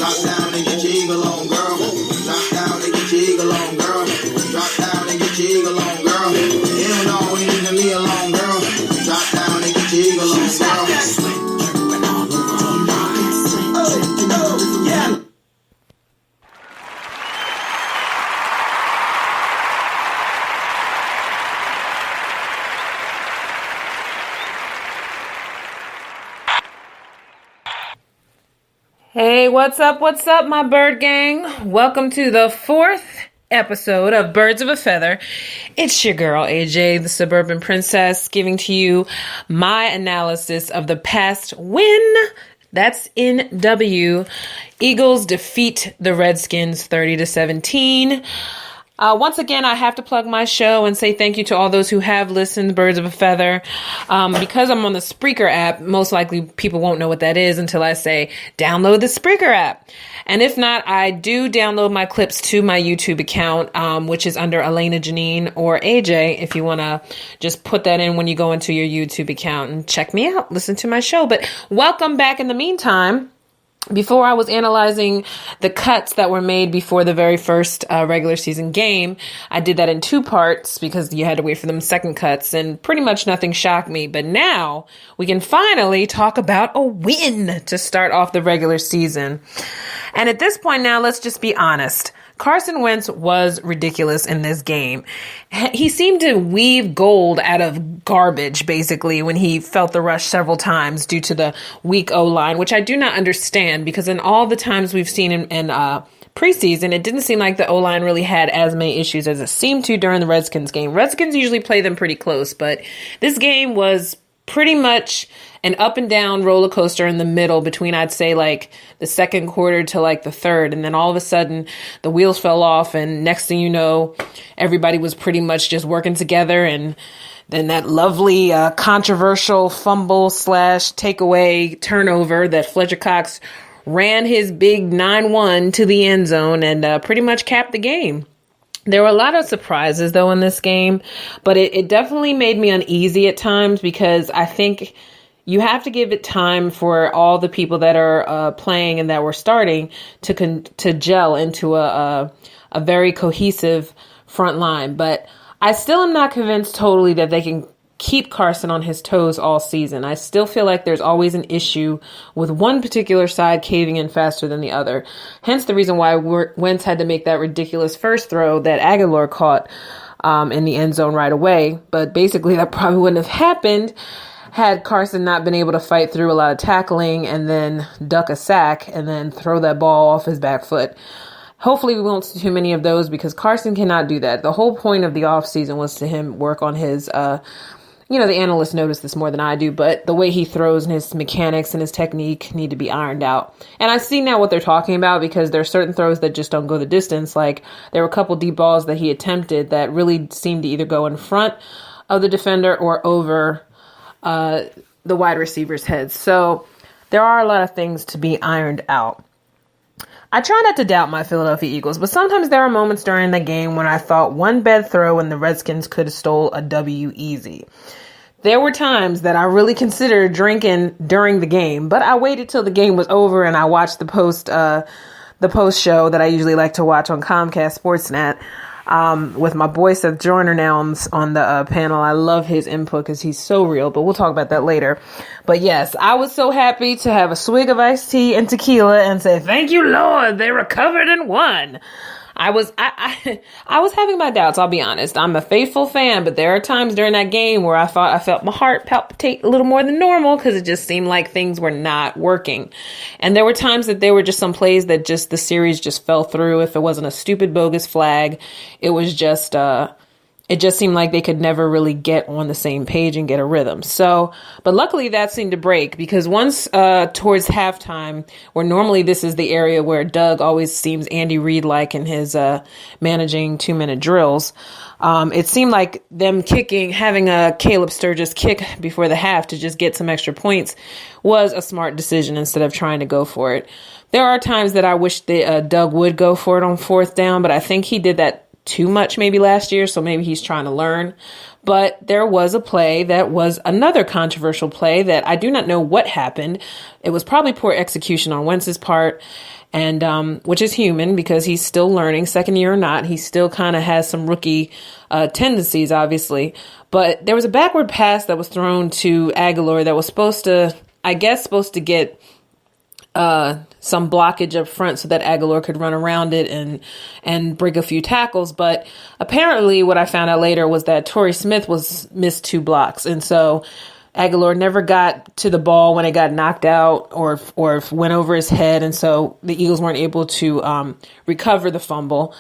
Drop down and get your eagle on, girl. Drop down and get your eagle on, girl. Drop down and get your eagle on, girl. You don't always need to leave alone, girl. Drop down and get your eagle on, girl. Yeah. Hey, what's up, my bird gang? Welcome to the 4th episode of Birds of a Feather. It's your girl, AJ, the Suburban Princess, giving to you my analysis of the past win. That's in W. Eagles defeat the Redskins 30-17. Once again, I have to plug my show and say thank you to all those who have listened, Birds of a Feather. Because I'm on the Spreaker app, most likely people won't know what that is until I say, download the Spreaker app. And if not, I do download my clips to my YouTube account, which is under Elena Janine or AJ, if you want to just put that in when you go into your YouTube account and check me out, listen to my show. But welcome back in the meantime. Before I was analyzing the cuts that were made before the very first regular season game, I did that in 2 parts because you had to wait for them second cuts, and pretty much nothing shocked me. But now we can finally talk about a win to start off the regular season. And at this point now, let's just be honest. Carson Wentz was ridiculous in this game. He seemed to weave gold out of garbage, basically, when he felt the rush several times due to the weak O-line, which I do not understand because in all the times we've seen in preseason, it didn't seem like the O-line really had as many issues as it seemed to during the Redskins game. Redskins usually play them pretty close, but this game was pretty much an up and down roller coaster in the middle between, I'd say, like the second quarter to like the third. And then all of a sudden the wheels fell off. And next thing you know, everybody was pretty much just working together. And then that lovely controversial fumble / takeaway turnover that Fletcher Cox ran his big 9-1 to the end zone and pretty much capped the game. There were a lot of surprises, though, in this game, but it definitely made me uneasy at times because I think you have to give it time for all the people that are playing and that were starting to gel into a very cohesive front line. But I still am not convinced totally that they can keep Carson on his toes all season. I still feel like there's always an issue with one particular side caving in faster than the other. Hence the reason why Wentz had to make that ridiculous first throw that Aguilar caught in the end zone right away. But basically that probably wouldn't have happened had Carson not been able to fight through a lot of tackling and then duck a sack and then throw that ball off his back foot. Hopefully we won't see too many of those because Carson cannot do that. The whole point of the offseason was to him work on his the analysts notice this more than I do, but the way he throws and his mechanics and his technique need to be ironed out. And I see now what they're talking about because there are certain throws that just don't go the distance. Like there were a couple deep balls that he attempted that really seemed to either go in front of the defender or over the wide receiver's heads. So there are a lot of things to be ironed out. I try not to doubt my Philadelphia Eagles, but sometimes there are moments during the game when I thought one bad throw and the Redskins could have stole a W easy. There were times that I really considered drinking during the game, but I waited till the game was over and I watched the post show that I usually like to watch on Comcast Sportsnet with my boy Seth Joyner now on the panel. I love his input because he's so real, but we'll talk about that later. But yes, I was so happy to have a swig of iced tea and tequila and say, thank you, Lord, they recovered and won. I was having my doubts, I'll be honest. I'm a faithful fan, but there are times during that game where I felt my heart palpitate a little more than normal because it just seemed like things were not working. And there were times that there were just some plays that just the series just fell through. If it wasn't a stupid bogus flag, it was just it just seemed like they could never really get on the same page and get a rhythm. So, but luckily that seemed to break because once towards halftime, where normally this is the area where Doug always seems Andy Reid-like in his managing 2-minute drills, it seemed like them having a Caleb Sturgis kick before the half to just get some extra points was a smart decision instead of trying to go for it. There are times that I wish that Doug would go for it on 4th down, but I think he did that too much maybe last year, so maybe he's trying to learn. But there was a play that was another controversial play that I do not know what happened. It was probably poor execution on Wentz's part, and which is human because he's still learning, second year or not. He still kind of has some rookie tendencies, obviously. But there was a backward pass that was thrown to Aguilar that was supposed to get some blockage up front so that Aguilar could run around it and break a few tackles. But apparently what I found out later was that Torrey Smith missed 2 blocks. And so Aguilar never got to the ball when it got knocked out or went over his head. And so the Eagles weren't able to recover the fumble.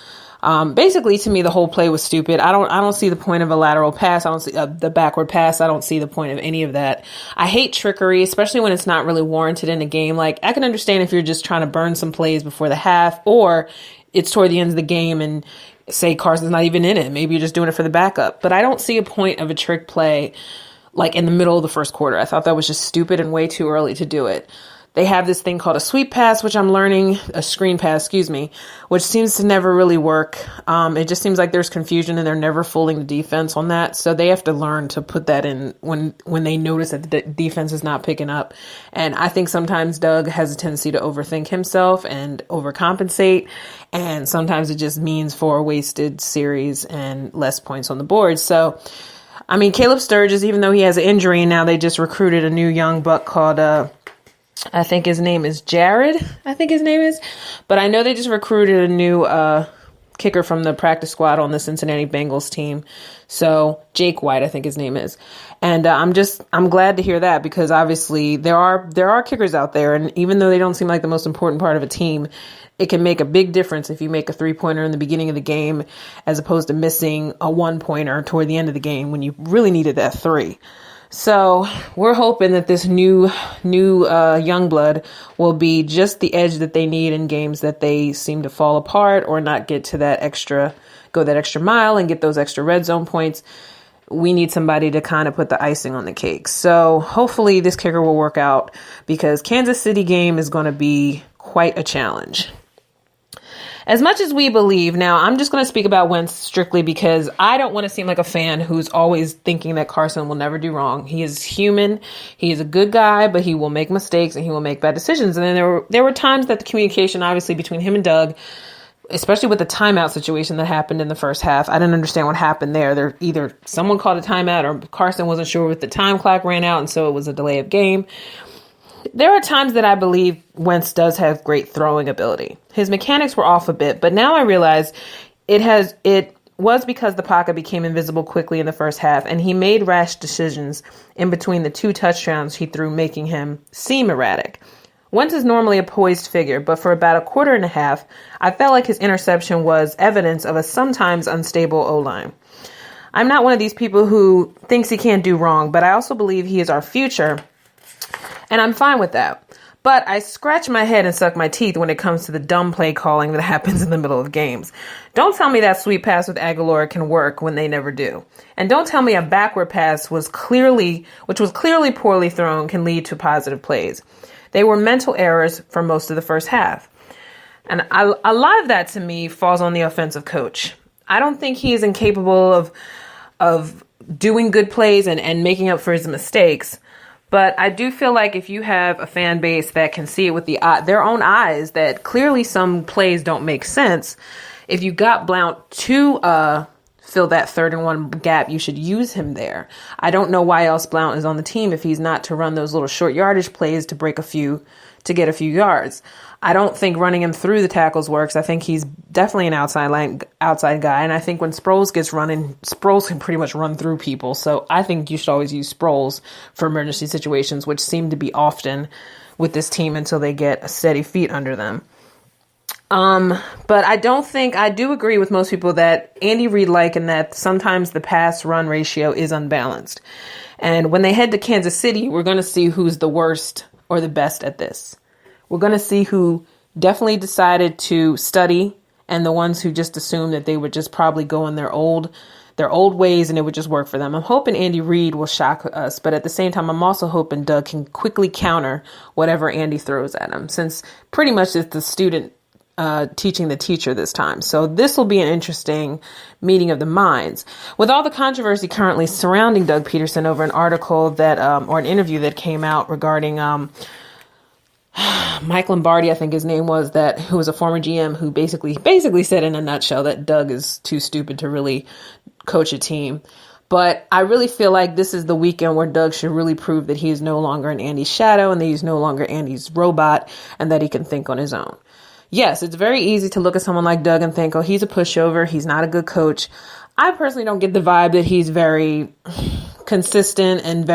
Basically, to me, the whole play was stupid. I don't see the point of a lateral pass. I don't see the backward pass. I don't see the point of any of that. I hate trickery, especially when it's not really warranted in a game. Like, I can understand if you're just trying to burn some plays before the half, or it's toward the end of the game and say Carson's not even in it. Maybe you're just doing it for the backup. But I don't see a point of a trick play like in the middle of the first quarter. I thought that was just stupid and way too early to do it. They have this thing called a sweep pass, which I'm learning, a screen pass, which seems to never really work. It just seems like there's confusion and they're never fooling the defense on that. So they have to learn to put that in when they notice that the defense is not picking up. And I think sometimes Doug has a tendency to overthink himself and overcompensate. And sometimes it just means for a wasted series and less points on the board. So, I mean, Caleb Sturgis, even though he has an injury, and now they just recruited a new young buck called, I think his name is Jared, but I know they just recruited a new kicker from the practice squad on the Cincinnati Bengals team. So Jake White, I think his name is. And I'm glad to hear that, because obviously there are kickers out there. And even though they don't seem like the most important part of a team, it can make a big difference if you make a 3-pointer in the beginning of the game, as opposed to missing a 1-pointer toward the end of the game when you really needed that 3. So we're hoping that this new young blood will be just the edge that they need in games that they seem to fall apart or not get to go that extra mile and get those extra red zone points. We need somebody to kind of put the icing on the cake. So hopefully this kicker will work out, because Kansas City game is going to be quite a challenge. As much as we believe, now I'm just going to speak about Wentz strictly because I don't want to seem like a fan who's always thinking that Carson will never do wrong. He is human. He is a good guy, but he will make mistakes and he will make bad decisions. And then there were times that the communication, obviously, between him and Doug, especially with the timeout situation that happened in the first half, I didn't understand what happened there. Either someone called a timeout or Carson wasn't sure if the time clock ran out, and so it was a delay of game. There are times that I believe Wentz does have great throwing ability. His mechanics were off a bit, but now I realize it was because the pocket became invisible quickly in the first half, and he made rash decisions in between the 2 touchdowns he threw, making him seem erratic. Wentz is normally a poised figure, but for about a quarter and a half, I felt like his interception was evidence of a sometimes unstable O-line. I'm not one of these people who thinks he can't do wrong, but I also believe he is our future, and I'm fine with that. But I scratch my head and suck my teeth when it comes to the dumb play calling that happens in the middle of games. Don't tell me that sweep pass with Aguilar can work when they never do. And don't tell me a backward pass which was clearly poorly thrown, can lead to positive plays. They were mental errors for most of the first half. And a lot of that to me falls on the offensive coach. I don't think he is incapable of doing good plays and making up for his mistakes. But I do feel like if you have a fan base that can see it with their own eyes, that clearly some plays don't make sense, if you got Blount to fill that 3rd and 1 gap, you should use him there. I don't know why else Blount is on the team if he's not to run those little short yardage plays to get a few yards. I don't think running him through the tackles works. I think he's definitely an outside guy. And I think when Sproles gets running, Sproles can pretty much run through people. So I think you should always use Sproles for emergency situations, which seem to be often with this team until they get a steady feet under them. But I do agree with most people that Andy Reid likened that sometimes the pass-run ratio is unbalanced. And when they head to Kansas City, we're going to see who's the worst or the best at this. We're going to see who definitely decided to study and the ones who just assumed that they would just probably go in their old ways and it would just work for them. I'm hoping Andy Reid will shock us, but at the same time, I'm also hoping Doug can quickly counter whatever Andy throws at him, since pretty much it's the student teaching the teacher this time. So this will be an interesting meeting of the minds. With all the controversy currently surrounding Doug Peterson over an article that, or an interview that came out regarding Mike Lombardi, I think his name was, who was a former GM who basically said in a nutshell that Doug is too stupid to really coach a team. But I really feel like this is the weekend where Doug should really prove that he is no longer in Andy's shadow and that he's no longer Andy's robot and that he can think on his own. Yes, it's very easy to look at someone like Doug and think, oh, he's a pushover. He's not a good coach. I personally don't get the vibe that he's very consistent and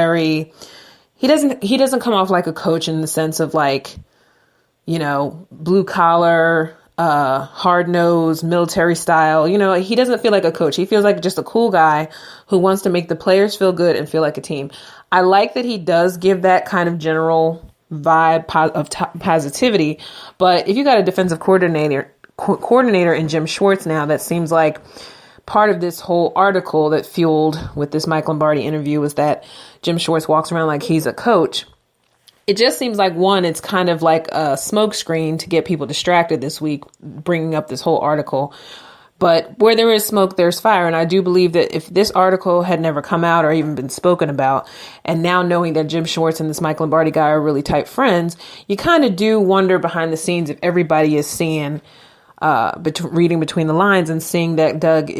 he doesn't come off like a coach in the sense of like, blue collar, hard nosed, military style. He doesn't feel like a coach. He feels like just a cool guy who wants to make the players feel good and feel like a team. I like that he does give that kind of general vibe of positivity. But if you got a defensive coordinator in Jim Schwartz now, that seems like part of this whole article that fueled with this Mike Lombardi interview was that Jim Schwartz walks around like he's a coach. It just seems like, one, it's kind of like a smokescreen to get people distracted this week, bringing up this whole article. But where there is smoke, there's fire. And I do believe that if this article had never come out or even been spoken about, and now knowing that Jim Schwartz and this Mike Lombardi guy are really tight friends, you kind of do wonder behind the scenes if everybody is seeing, reading between the lines and seeing that Doug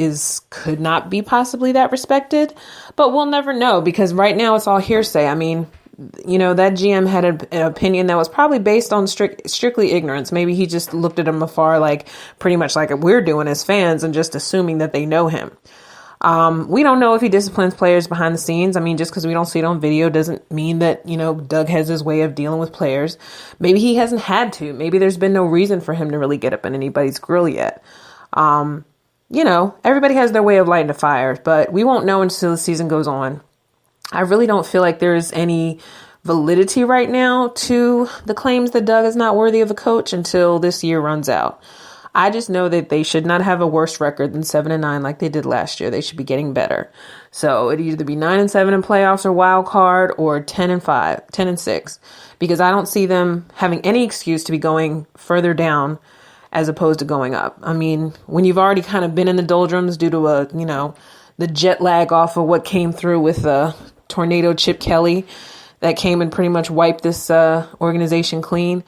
could not be possibly that respected. But we'll never know, because right now it's all hearsay. I mean, that GM had an opinion that was probably based on strictly ignorance. Maybe he just looked at him afar, like pretty much like we're doing as fans, and just assuming that they know him. We don't know if he disciplines players behind the scenes. I mean, just because we don't see it on video doesn't mean that, Doug has his way of dealing with players. Maybe he hasn't had to. Maybe there's been no reason for him to really get up in anybody's grill yet. Everybody has their way of lighting a fire, but we won't know until the season goes on. I really don't feel like there's any validity right now to the claims that Doug is not worthy of a coach until this year runs out. I just know that they should not have a worse record than 7-9 like they did last year. They should be getting better. So it'd either be 9-7 in playoffs or wild card, or 10-5, 10-6, because I don't see them having any excuse to be going further down as opposed to going up. I mean, when you've already kind of been in the doldrums due to the jet lag off of what came through with tornado Chip Kelly that came and pretty much wiped this organization clean,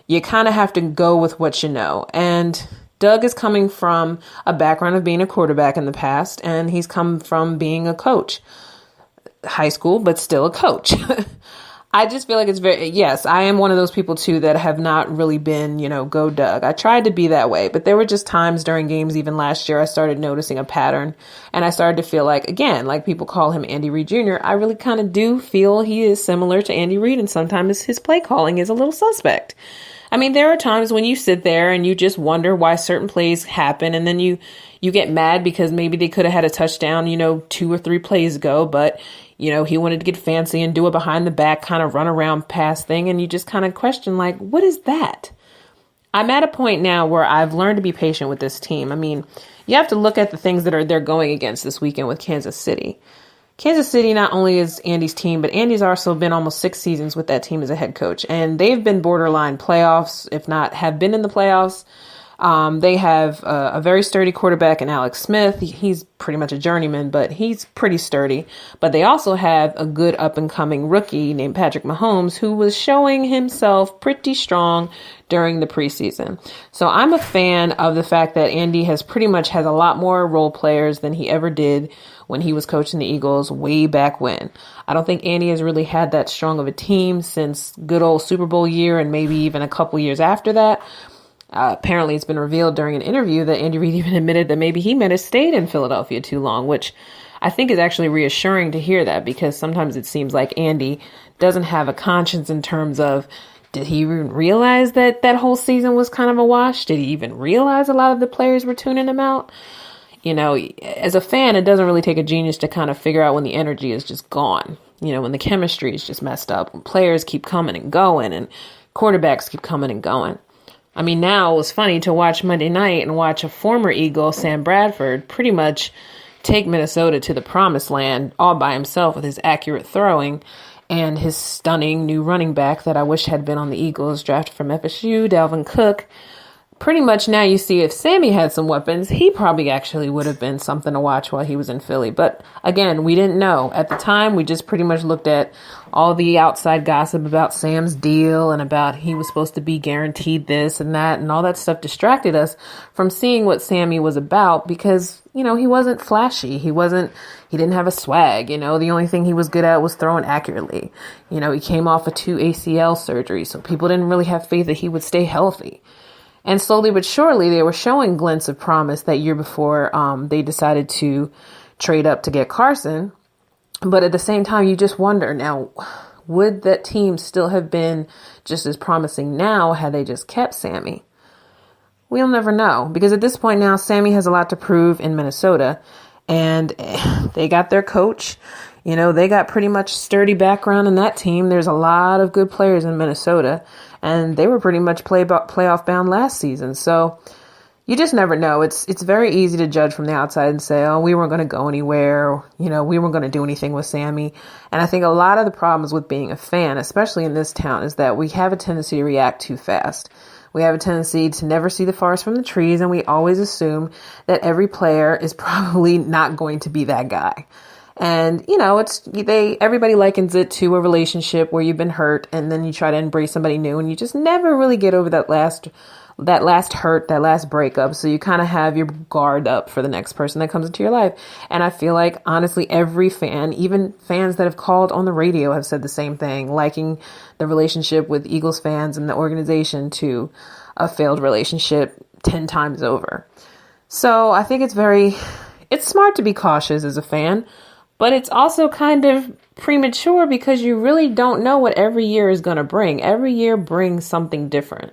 you kind of have to go with what you know. And Doug is coming from a background of being a quarterback in the past, and he's come from being a coach, high school, but still a coach. I just feel like yes, I am one of those people too that have not really been, go Doug. I tried to be that way, but there were just times during games, even last year, I started noticing a pattern, and I started to feel like, again, like people call him Andy Reid Jr., I really kind of do feel he is similar to Andy Reid, and sometimes his play calling is a little suspect. I mean, there are times when you sit there and you just wonder why certain plays happen, and then you get mad because maybe they could have had a touchdown, 2 or 3 plays ago, but he wanted to get fancy and do a behind the back kind of run around pass thing. And you just kind of question, like, what is that? I'm at a point now where I've learned to be patient with this team. I mean, you have to look at the things that they're going against this weekend with Kansas City. Kansas City not only is Andy's team, but Andy's also been almost 6 seasons with that team as a head coach. And they've been borderline playoffs, if not have been in the playoffs. They have a very sturdy quarterback in Alex Smith. He's pretty much a journeyman, but he's pretty sturdy. But they also have a good up-and-coming rookie named Patrick Mahomes, who was showing himself pretty strong during the preseason. So I'm a fan of the fact that Andy has a lot more role players than he ever did when he was coaching the Eagles way back when. I don't think Andy has really had that strong of a team since good old Super Bowl year, and maybe even a couple years after that. Apparently, it's been revealed during an interview that Andy Reid even admitted that maybe he might have stayed in Philadelphia too long, which I think is actually reassuring to hear that, because sometimes it seems like Andy doesn't have a conscience in terms of, did he even realize that whole season was kind of a wash? Did he even realize a lot of the players were tuning him out? As a fan, it doesn't really take a genius to kind of figure out when the energy is just gone. When the chemistry is just messed up, when players keep coming and going and quarterbacks keep coming and going. I mean, now it was funny to watch Monday night and watch a former Eagle, Sam Bradford, pretty much take Minnesota to the promised land all by himself with his accurate throwing and his stunning new running back that I wish had been on the Eagles, drafted from FSU, Dalvin Cook. pretty much now you see if Sammy had some weapons, he probably actually would have been something to watch while he was in Philly. But again, we didn't know. At the time, we just pretty much looked at all the outside gossip about Sam's deal and about he was supposed to be guaranteed this and that, and all that stuff distracted us from seeing what Sammy was about because, you know, he wasn't flashy. He didn't have a swag, you know. The only thing he was good at was throwing accurately. You know, he came off of 2 ACL surgeries, so people didn't really have faith that he would stay healthy. And slowly but surely, they were showing glints of promise that year before they decided to trade up to get Carson. But at the same time, you just wonder, now, would that team still have been just as promising now had they just kept Sammy? We'll never know, because at this point now, Sammy has a lot to prove in Minnesota, and they got their coach. You know, they got pretty much sturdy background in that team. There's a lot of good players in Minnesota, and they were pretty much playoff bound last season. So you just never know. It's very easy to judge from the outside and say, oh, we weren't going to go anywhere. Or, you know, we weren't going to do anything with Sammy. And I think a lot of the problems with being a fan, especially in this town, is that we have a tendency to react too fast. We have a tendency to never see the forest from the trees, and we always assume that every player is probably not going to be that guy. And, you know, everybody likens it to a relationship where you've been hurt and then you try to embrace somebody new and you just never really get over that last hurt, that last breakup. So you kind of have your guard up for the next person that comes into your life. And I feel like, honestly, every fan, even fans that have called on the radio, have said the same thing, liking the relationship with Eagles fans and the organization to a failed relationship 10 times over. So I think it's smart to be cautious as a fan, but it's also kind of premature because you really don't know what every year is going to bring. Every year brings something different.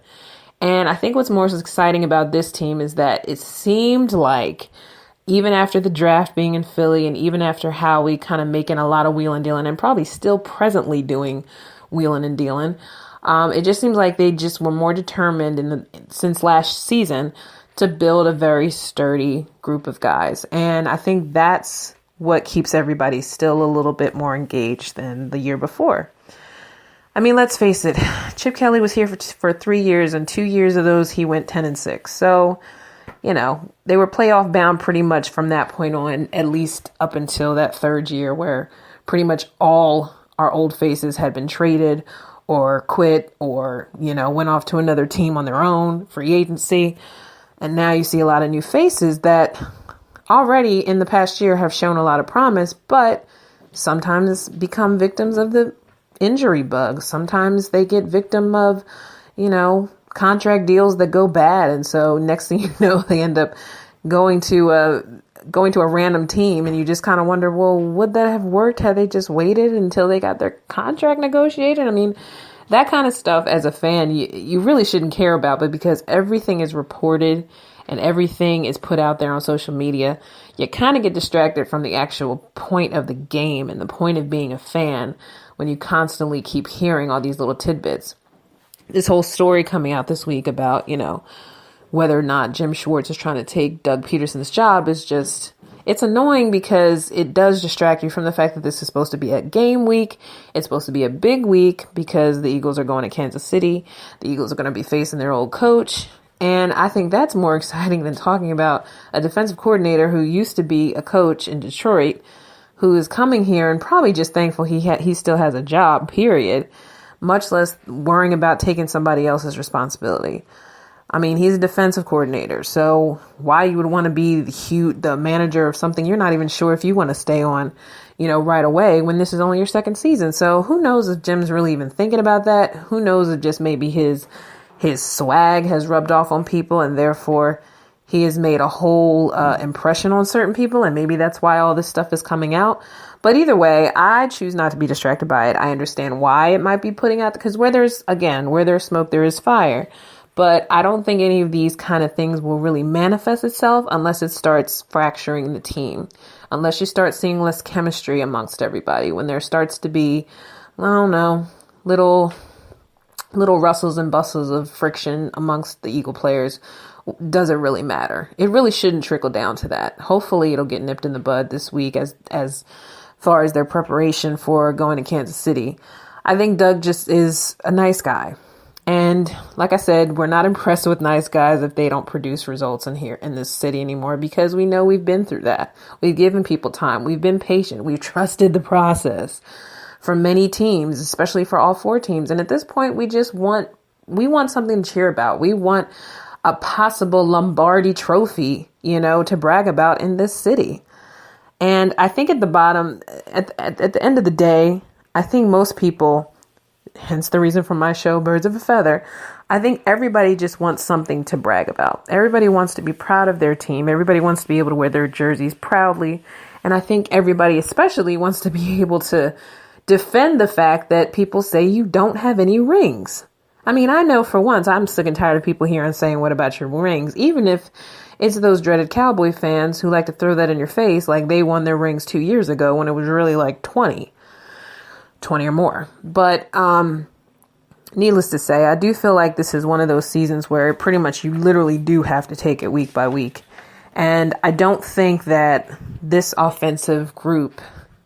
And I think what's most exciting about this team is that it seemed like even after the draft being in Philly and even after Howie kind of making a lot of wheeling and dealing and probably still presently doing wheeling and dealing, it just seems like they just were more determined since last season to build a very sturdy group of guys. And I think that's what keeps everybody still a little bit more engaged than the year before. I mean, let's face it, Chip Kelly was here for 3 years, and 2 years of those he went 10-6. So, you know, they were playoff bound pretty much from that point on, at least up until that third year where pretty much all our old faces had been traded or quit or, you know, went off to another team on their own, free agency. And now you see a lot of new faces that already in the past year have shown a lot of promise, but sometimes become victims of the injury bug. Sometimes they get victim of, you know, contract deals that go bad. And so next thing you know, they end up going to a random team and you just kind of wonder, well, would that have worked had they just waited until they got their contract negotiated? I mean, that kind of stuff as a fan, you really shouldn't care about, but because everything is reported and everything is put out there on social media, you kind of get distracted from the actual point of the game and the point of being a fan when you constantly keep hearing all these little tidbits. This whole story coming out this week about, you know, whether or not Jim Schwartz is trying to take Doug Peterson's job is just, it's annoying because it does distract you from the fact that this is supposed to be a game week. It's supposed to be a big week because the Eagles are going to Kansas City. The Eagles are going to be facing their old coach. And I think that's more exciting than talking about a defensive coordinator who used to be a coach in Detroit, who is coming here and probably just thankful he still has a job, period, much less worrying about taking somebody else's responsibility. I mean, he's a defensive coordinator, so why you would want to be the manager of something you're not even sure if you want to stay on, you know, right away when this is only your second season. So who knows if Jim's really even thinking about that? Who knows if just maybe his swag has rubbed off on people and therefore he has made a whole impression on certain people, and maybe that's why all this stuff is coming out. But either way, I choose not to be distracted by it. I understand why it might be putting out, because where there's smoke, there is fire. But I don't think any of these kind of things will really manifest itself unless it starts fracturing the team, unless you start seeing less chemistry amongst everybody, when there starts to be, I don't know, little rustles and bustles of friction amongst the Eagle players. Does it really matter? It really shouldn't trickle down to that. Hopefully it'll get nipped in the bud this week as far as their preparation for going to Kansas City. I think Doug just is a nice guy. And like I said, we're not impressed with nice guys if they don't produce results in this city anymore, because we know we've been through that. We've given people time. We've been patient. We've trusted the process for many teams, especially for all four teams. And at this point, we want something to cheer about. We want a possible Lombardi trophy, to brag about in this city. And I think at the bottom, at the end of the day, I think most people, hence the reason for my show, Birds of a Feather, I think everybody just wants something to brag about. Everybody wants to be proud of their team. Everybody wants to be able to wear their jerseys proudly. And I think everybody especially wants to be able to defend the fact that people say you don't have any rings. I mean, I know for once I'm sick and tired of people hearing saying, what about your rings? Even if it's those dreaded Cowboy fans who like to throw that in your face like they won their rings 2 years ago when it was really like 20 or more. But needless to say, I do feel like this is one of those seasons where pretty much you literally do have to take it week by week. And I don't think that this offensive group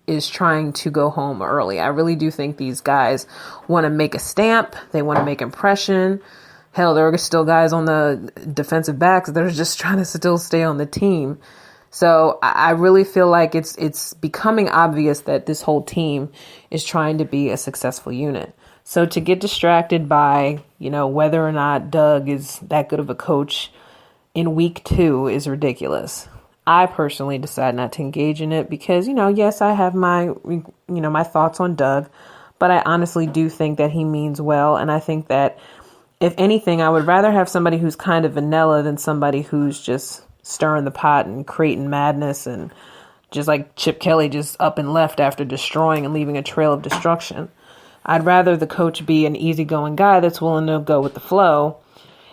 is trying to go home early. I really do think these guys want to make a stamp. They want to make impression. Hell, there are still guys on the defensive backs that are just trying to still stay on the team. So I really feel like it's becoming obvious that this whole team is trying to be a successful unit. So to get distracted by, whether or not Doug is that good of a coach in week 2 is ridiculous. I personally decide not to engage in it because, yes, I have my thoughts on Doug, but I honestly do think that he means well. And I think that if anything, I would rather have somebody who's kind of vanilla than somebody who's just stirring the pot and creating madness and just like Chip Kelly just up and left after destroying and leaving a trail of destruction. I'd rather the coach be an easygoing guy that's willing to go with the flow.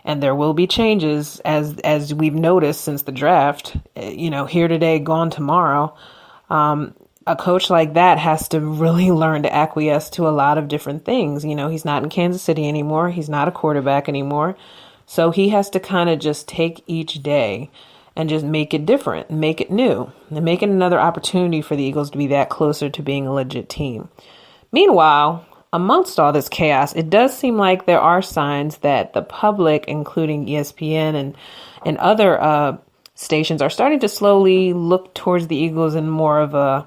And there will be changes as we've noticed since the draft, here today, gone tomorrow. A coach like that has to really learn to acquiesce to a lot of different things. He's not in Kansas City anymore. He's not a quarterback anymore. So he has to kind of just take each day and just make it different, make it new, and make it another opportunity for the Eagles to be that closer to being a legit team. Meanwhile, amongst all this chaos, it does seem like there are signs that the public, including ESPN and other stations, are starting to slowly look towards the Eagles in more of a,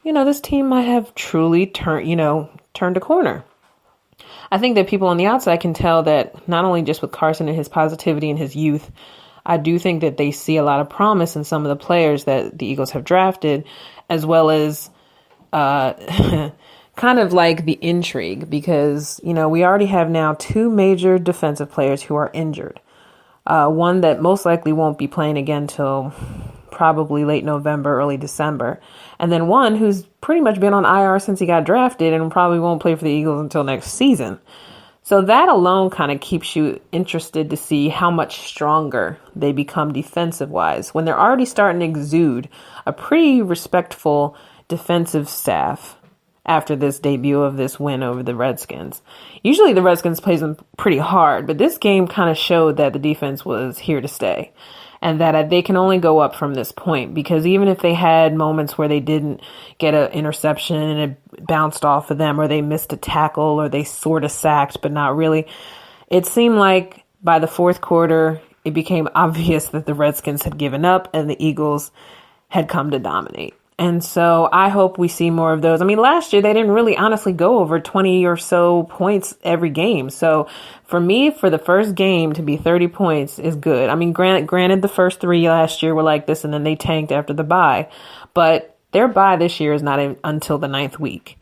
this team might have truly turned a corner. I think that people on the outside can tell that not only just with Carson and his positivity and his youth, I do think that they see a lot of promise in some of the players that the Eagles have drafted, as well as kind of like the intrigue, because, we already have now 2 major defensive players who are injured. One that most likely won't be playing again till probably late November, early December. And then one who's pretty much been on IR since he got drafted and probably won't play for the Eagles until next season. So that alone kind of keeps you interested to see how much stronger they become defensive-wise when they're already starting to exude a pretty respectful defensive staff after this debut of this win over the Redskins. Usually the Redskins plays them pretty hard, but this game kind of showed that the defense was here to stay and that they can only go up from this point, because even if they had moments where they didn't get an interception and it bounced off of them, or they missed a tackle, or they sort of sacked, but not really, it seemed like by the fourth quarter, it became obvious that the Redskins had given up and the Eagles had come to dominate. And so I hope we see more of those. I mean, last year, they didn't really honestly go over 20 or so points every game. So for me, for the first game to be 30 points is good. I mean, granted, the first 3 last year were like this, and then they tanked after the bye. But their bye this year is not until the 9th week.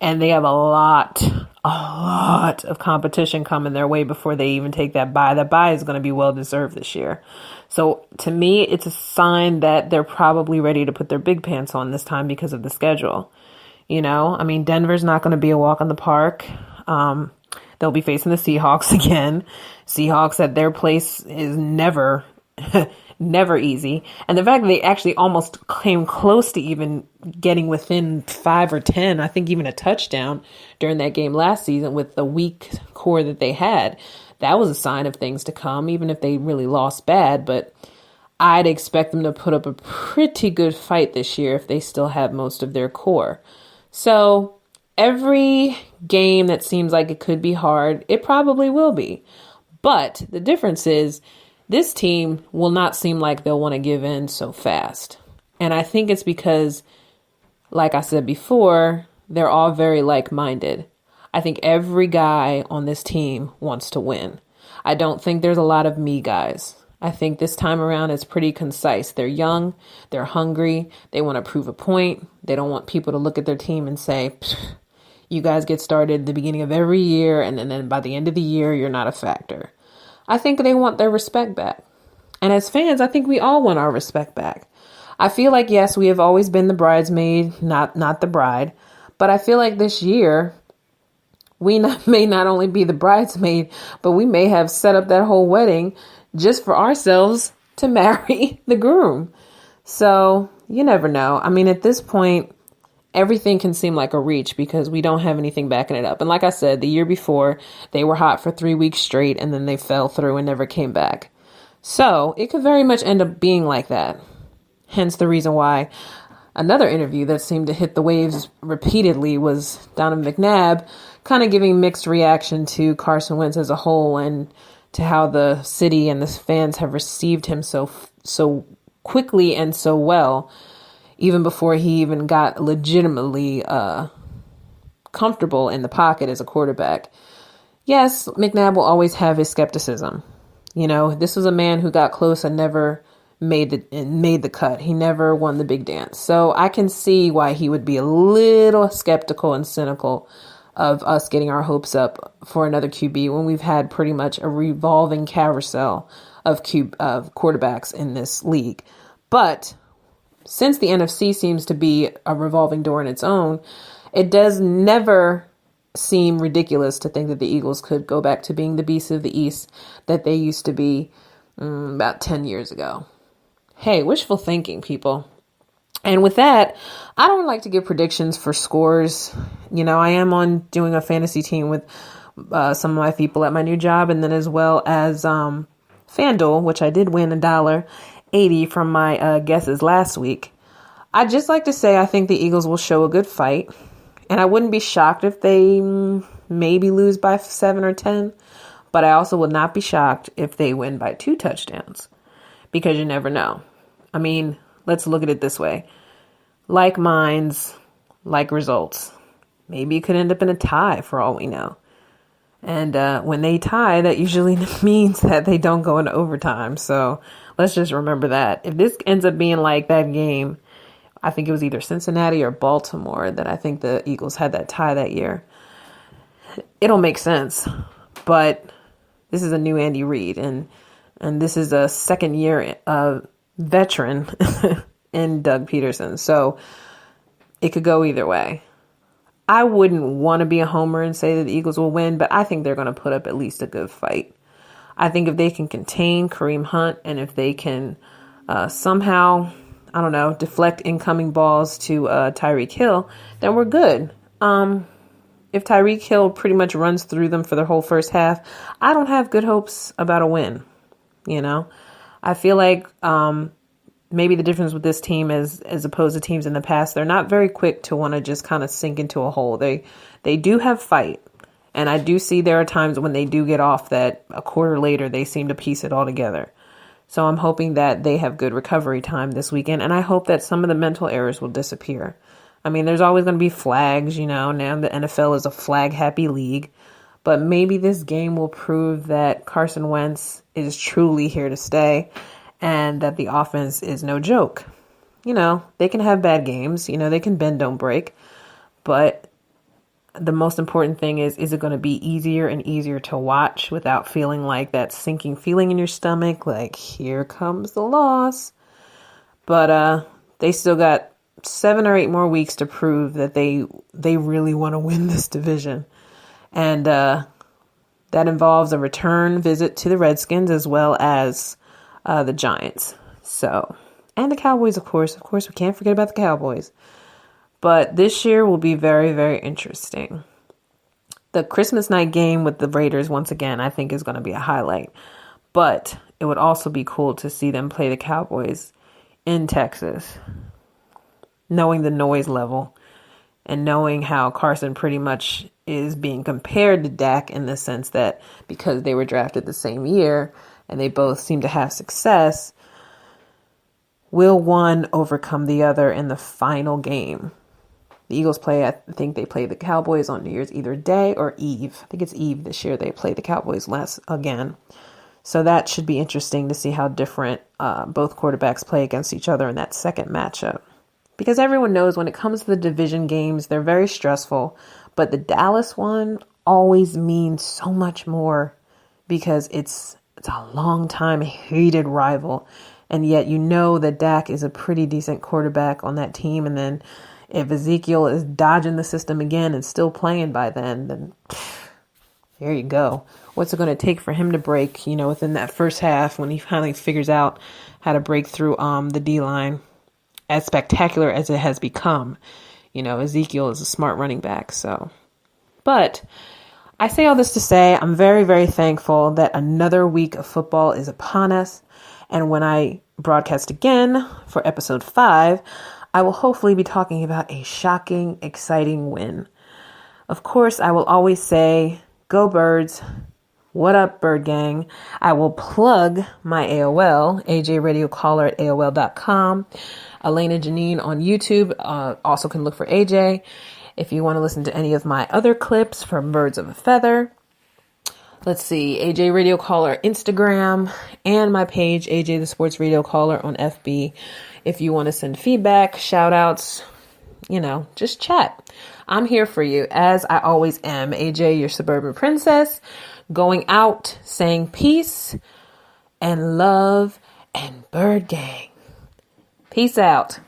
And they have a lot of competition coming their way before they even take that bye. That bye is going to be well-deserved this year. So to me, it's a sign that they're probably ready to put their big pants on this time because of the schedule. I mean, Denver's not going to be a walk on the park. They'll be facing the Seahawks again. Seahawks at their place is never easy. And the fact that they actually almost came close to even getting within 5 or 10, I think even a touchdown during that game last season with the weak core that they had, that was a sign of things to come, even if they really lost bad. But I'd expect them to put up a pretty good fight this year if they still have most of their core. So Every game that seems like it could be hard, it probably will be. But the difference is this team will not seem like they'll want to give in so fast. And I think it's because, like I said before, they're all very like-minded. I think every guy on this team wants to win. I don't think there's a lot of me guys. I think this time around it's pretty concise. They're young, they're hungry, they want to prove a point. They don't want people to look at their team and say, you guys get started at the beginning of every year, and then by the end of the year, you're not a factor. I think they want their respect back. And as fans, I think we all want our respect back. I feel like, yes, we have always been the bridesmaid, not the bride. But I feel like this year, may not only be the bridesmaid, but we may have set up that whole wedding just for ourselves to marry the groom. So you never know. I mean, at this point, everything can seem like a reach because we don't have anything backing it up. And like I said, the year before, they were hot for 3 weeks straight and then they fell through and never came back. So it could very much end up being like that. Hence the reason why another interview that seemed to hit the waves repeatedly was Donovan McNabb kind of giving mixed reaction to Carson Wentz as a whole and to how the city and the fans have received him so quickly and so well, even before he even got legitimately comfortable in the pocket as a quarterback. Yes, McNabb will always have his skepticism. You know, this was a man who got close and never made the cut. He never won the big dance. So I can see why he would be a little skeptical and cynical of us getting our hopes up for another QB when we've had pretty much a revolving carousel of quarterbacks in this league. But since the NFC seems to be a revolving door in its own, it does never seem ridiculous to think that the Eagles could go back to being the beasts of the East that they used to be about 10 years ago. Hey, wishful thinking, people. And with that, I don't like to give predictions for scores. You know, I am doing a fantasy team with some of my people at my new job, and then as well as FanDuel, which I did win $1.80 from my guesses last week. I'd just like to say I think the Eagles will show a good fight, and I wouldn't be shocked if they maybe lose by 7 or 10, but I also would not be shocked if they win by 2 touchdowns, because you never know. I mean, let's look at it this way. Like minds, like results. Maybe it could end up in a tie for all we know. And when they tie, that usually means that they don't go into overtime. So let's just remember that. If this ends up being like that game, I think it was either Cincinnati or Baltimore that I think the Eagles had that tie that year. It'll make sense. But this is a new Andy Reid. And this is a second year veteran in Doug Peterson. So it could go either way. I wouldn't want to be a homer and say that the Eagles will win, but I think they're going to put up at least a good fight. I think if they can contain Kareem Hunt and if they can somehow, I don't know, deflect incoming balls to Tyreek Hill, then we're good. If Tyreek Hill pretty much runs through them for the whole first half, I don't have good hopes about a win. You know, I feel like maybe the difference with this team is, as opposed to teams in the past, they're not very quick to want to just kind of sink into a hole. They do have fight. And I do see there are times when they do get off that a quarter later, they seem to piece it all together. So I'm hoping that they have good recovery time this weekend. And I hope that some of the mental errors will disappear. I mean, there's always going to be flags, you know, now the NFL is a flag happy league. But maybe this game will prove that Carson Wentz is truly here to stay and that the offense is no joke. You know, they can have bad games. You know, they can bend, don't break. But the most important thing is it going to be easier and easier to watch without feeling like that sinking feeling in your stomach, like, here comes the loss. But they still got 7 or 8 more weeks to prove that they really want to win this division. And that involves a return visit to the Redskins as well as the Giants. So, and the Cowboys, of course. Of course, we can't forget about the Cowboys. But this year will be very, very interesting. The Christmas night game with the Raiders, once again, I think is going to be a highlight. But it would also be cool to see them play the Cowboys in Texas, knowing the noise level and knowing how Carson pretty much is being compared to Dak in the sense that because they were drafted the same year and they both seem to have success, will one overcome the other in the final game? The Eagles I think they play the Cowboys on New Year's either Day or Eve. I think it's Eve this year. They play the Cowboys again. So that should be interesting to see how different both quarterbacks play against each other in that second matchup. Because everyone knows when it comes to the division games, they're very stressful. But the Dallas one always means so much more because it's a long time hated rival. And yet you know that Dak is a pretty decent quarterback on that team. And then if Ezekiel is dodging the system again and still playing by then there you go. What's it going to take for him to break, within that first half when he finally figures out how to break through the D-line, as spectacular as it has become. Ezekiel is a smart running back. But I say all this to say I'm very, very thankful that another week of football is upon us. And when I broadcast again for episode 5, I will hopefully be talking about a shocking, exciting win. Of course, I will always say, go Birds. What up, Bird Gang? I will plug my AOL, ajradiocaller@aol.com. Elena Janine on YouTube. Also can look for AJ. If you want to listen to any of my other clips from Birds of a Feather. Let's see, AJ Radio Caller Instagram and my page, AJ the Sports Radio Caller on FB. If you want to send feedback, shout outs, just chat. I'm here for you as I always am. AJ, your suburban princess, going out saying peace and love and Bird Gang. Peace out.